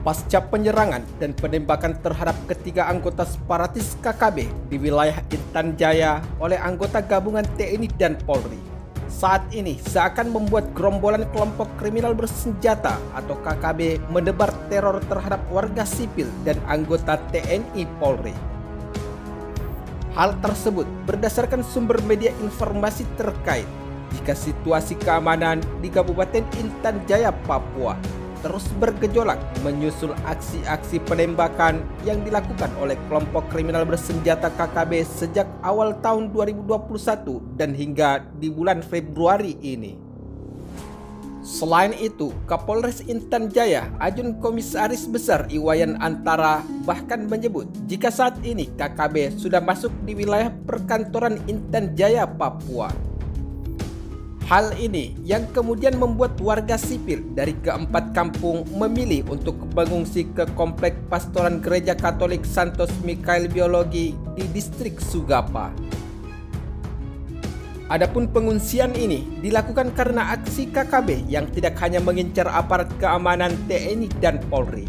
Pasca penyerangan dan penembakan terhadap ketiga anggota separatis KKB di wilayah Intan Jaya oleh anggota gabungan TNI dan Polri, saat ini seakan membuat gerombolan kelompok kriminal bersenjata atau KKB menebar teror terhadap warga sipil dan anggota TNI Polri. Hal tersebut berdasarkan sumber media informasi terkait jika situasi keamanan di Kabupaten Intan Jaya, Papua terus bergejolak menyusul aksi-aksi penembakan yang dilakukan oleh kelompok kriminal bersenjata KKB sejak awal tahun 2021 dan hingga di bulan Februari ini. Selain itu, Kapolres Intan Jaya, Ajun Komisaris Besar Iwayan Antara bahkan menyebut jika saat ini KKB sudah masuk di wilayah perkantoran Intan Jaya, Papua. Hal ini yang kemudian membuat warga sipil dari keempat kampung memilih untuk mengungsi ke Komplek Pastoran Gereja Katolik Santos Mikael Biologi di distrik Sugapa. Adapun pengungsian ini dilakukan karena aksi KKB yang tidak hanya mengincar aparat keamanan TNI dan Polri,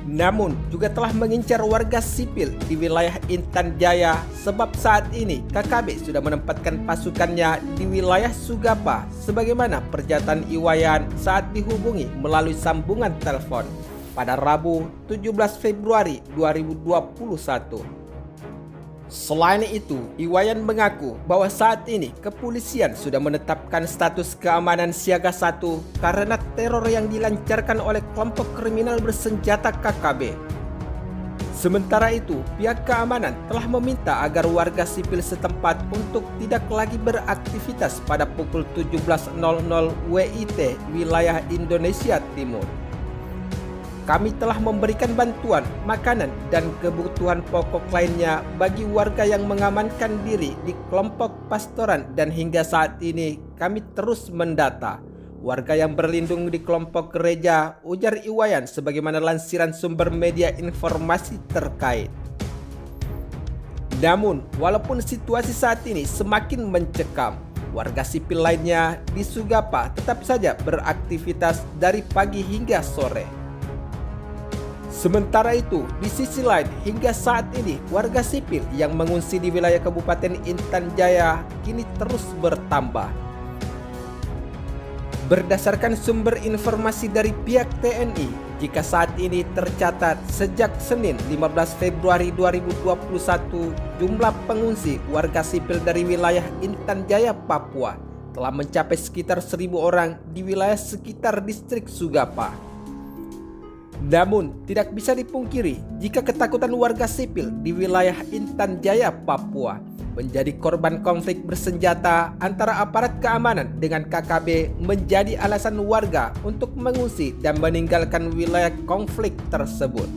namun juga telah mengincar warga sipil di wilayah Intan Jaya sebab saat ini KKB sudah menempatkan pasukannya di wilayah Sugapa sebagaimana pernyataan Iwayan saat dihubungi melalui sambungan telepon pada Rabu 17 Februari 2021. Selain itu, Iwayan mengaku bahwa saat ini kepolisian sudah menetapkan status keamanan siaga 1 karena teror yang dilancarkan oleh kelompok kriminal bersenjata KKB. Sementara itu, pihak keamanan telah meminta agar warga sipil setempat untuk tidak lagi beraktivitas pada pukul 17.00 WIT wilayah Indonesia Timur. Kami telah memberikan bantuan, makanan, dan kebutuhan pokok lainnya bagi warga yang mengamankan diri di kelompok pastoran dan hingga saat ini kami terus mendata warga yang berlindung di kelompok gereja, ujar Iwayan sebagaimana lansiran sumber media informasi terkait. Namun, walaupun situasi saat ini semakin mencekam, warga sipil lainnya di Sugapa tetap saja beraktivitas dari pagi hingga sore. Sementara itu, di sisi lain, hingga saat ini warga sipil yang mengungsi di wilayah Kabupaten Intan Jaya kini terus bertambah. Berdasarkan sumber informasi dari pihak TNI, jika saat ini tercatat sejak Senin 15 Februari 2021, jumlah pengungsi warga sipil dari wilayah Intan Jaya, Papua telah mencapai sekitar 1.000 orang di wilayah sekitar distrik Sugapa. Namun, tidak bisa dipungkiri jika ketakutan warga sipil di wilayah Intan Jaya, Papua menjadi korban konflik bersenjata antara aparat keamanan dengan KKB menjadi alasan warga untuk mengungsi dan meninggalkan wilayah konflik tersebut.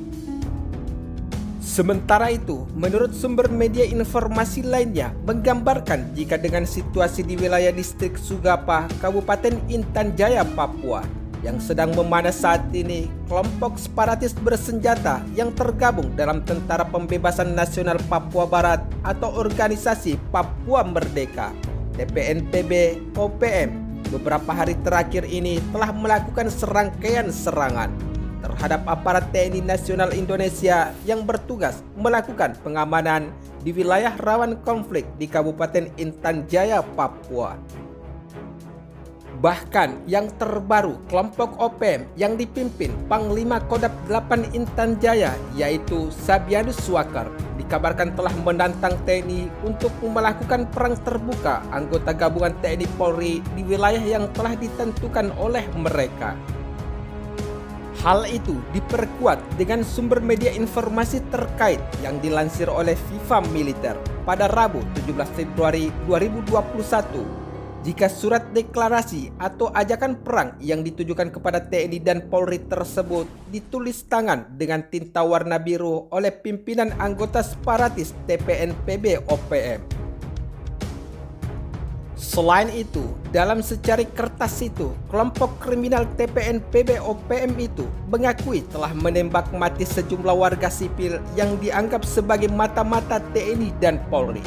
Sementara itu, menurut sumber media informasi lainnya menggambarkan jika dengan situasi di wilayah distrik Sugapa, Kabupaten Intan Jaya, Papua yang sedang memanas saat ini, kelompok separatis bersenjata yang tergabung dalam Tentara Pembebasan Nasional Papua Barat atau Organisasi Papua Merdeka (TPNPB OPM) beberapa hari terakhir ini telah melakukan serangkaian serangan terhadap aparat TNI Nasional Indonesia yang bertugas melakukan pengamanan di wilayah rawan konflik di Kabupaten Intan Jaya, Papua. Bahkan yang terbaru, kelompok OPM yang dipimpin Panglima Kodam 8 Intan Jaya yaitu Sabianus Suakar dikabarkan telah menantang TNI untuk melakukan perang terbuka anggota gabungan TNI Polri di wilayah yang telah ditentukan oleh mereka. Hal itu diperkuat dengan sumber media informasi terkait yang dilansir oleh Viva Militer pada Rabu 17 Februari 2021. Jika surat deklarasi atau ajakan perang yang ditujukan kepada TNI dan Polri tersebut ditulis tangan dengan tinta warna biru oleh pimpinan anggota separatis TPNPB OPM. Selain itu, dalam secari kertas itu, kelompok kriminal TPNPB OPM itu mengakui telah menembak mati sejumlah warga sipil yang dianggap sebagai mata-mata TNI dan Polri.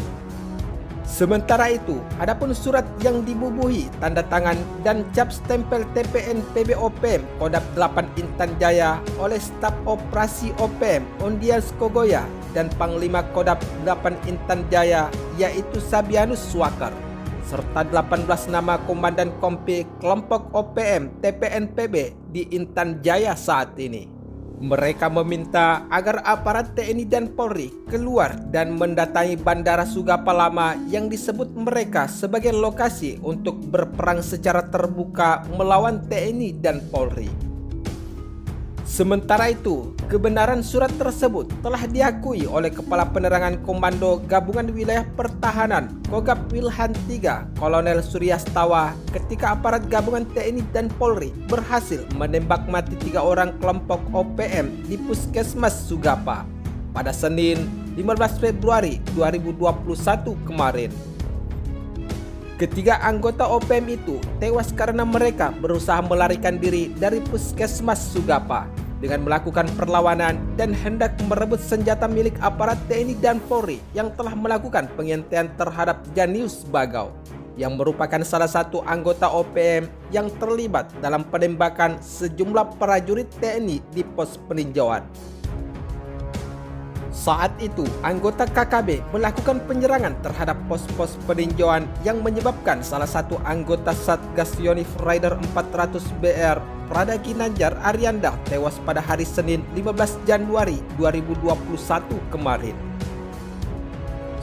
Sementara itu, adapun surat yang dibubuhi, tanda tangan, dan cap stempel TPN PB OPM Kodam 8 Intan Jaya oleh staf operasi OPM Ondian Skogoya dan Panglima Kodam 8 Intan Jaya yaitu Sabianus Swakar, serta 18 nama Komandan Kompi kelompok OPM TPN PB di Intan Jaya saat ini. Mereka meminta agar aparat TNI dan Polri keluar dan mendatangi Bandara Sugapa Lama yang disebut mereka sebagai lokasi untuk berperang secara terbuka melawan TNI dan Polri. Sementara itu, kebenaran surat tersebut telah diakui oleh Kepala Penerangan Komando Gabungan Wilayah Pertahanan Kogab Wilhan III, Kolonel Suryastawa, ketika aparat gabungan TNI dan Polri berhasil menembak mati 3 orang kelompok OPM di Puskesmas Sugapa pada Senin 15 Februari 2021 kemarin. Ketiga anggota OPM itu tewas karena mereka berusaha melarikan diri dari Puskesmas Sugapa dengan melakukan perlawanan dan hendak merebut senjata milik aparat TNI dan Polri yang telah melakukan pengintaian terhadap Janius Bagau, yang merupakan salah satu anggota OPM yang terlibat dalam penembakan sejumlah prajurit TNI di pos peninjauan. Saat itu, anggota KKB melakukan penyerangan terhadap pos-pos peninjauan yang menyebabkan salah satu anggota Satgas Yonif Rider 400 BR, Prada Ginanjar Arianda, tewas pada hari Senin 15 Januari 2021 kemarin.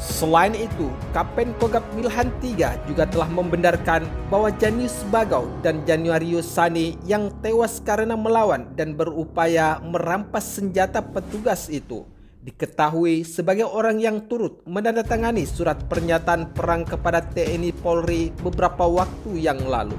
Selain itu, Kapten Kogab Wilhan III juga telah membenarkan bahwa Janius Bagau dan Januarius Sani yang tewas karena melawan dan berupaya merampas senjata petugas itu diketahui sebagai orang yang turut menandatangani surat pernyataan perang kepada TNI Polri beberapa waktu yang lalu.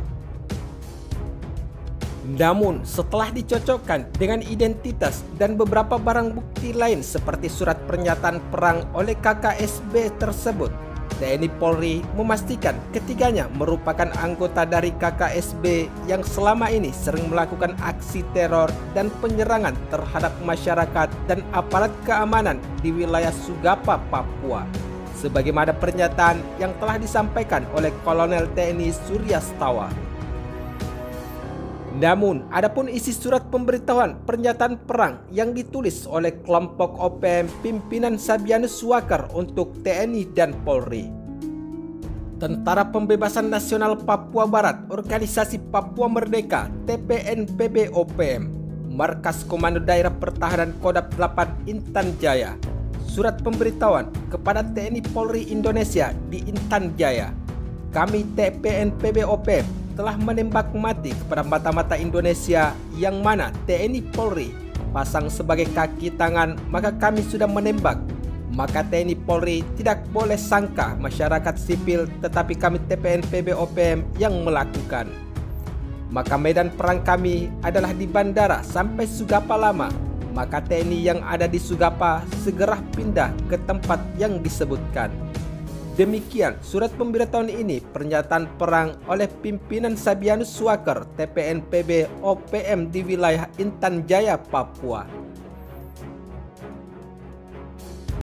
Namun, setelah dicocokkan dengan identitas dan beberapa barang bukti lain seperti surat pernyataan perang oleh KKSB tersebut, TNI Polri memastikan ketiganya merupakan anggota dari KKSB yang selama ini sering melakukan aksi teror dan penyerangan terhadap masyarakat dan aparat keamanan di wilayah Sugapa, Papua, sebagaimana pernyataan yang telah disampaikan oleh Kolonel TNI Suryastawa. Namun, adapun isi surat pemberitahuan pernyataan perang yang ditulis oleh kelompok OPM pimpinan Sabianus Swakar untuk TNI dan Polri. Tentara Pembebasan Nasional Papua Barat Organisasi Papua Merdeka TPNPB OPM, Markas Komando Daerah Pertahanan Kodam 8 Intan Jaya, surat pemberitahuan kepada TNI Polri Indonesia di Intan Jaya. Kami TPNPB OPM telah menembak mati kepada mata-mata Indonesia yang mana TNI Polri pasang sebagai kaki tangan, maka kami sudah menembak. Maka TNI Polri tidak boleh sangka masyarakat sipil, tetapi kami TPNPB OPM yang melakukan. Maka medan perang kami adalah di bandara sampai Sugapa Lama. Maka TNI yang ada di Sugapa segera pindah ke tempat yang disebutkan. Demikian surat pemberitahuan ini pernyataan perang oleh pimpinan Sabianus Swakar TPNPB OPM di wilayah Intan Jaya, Papua.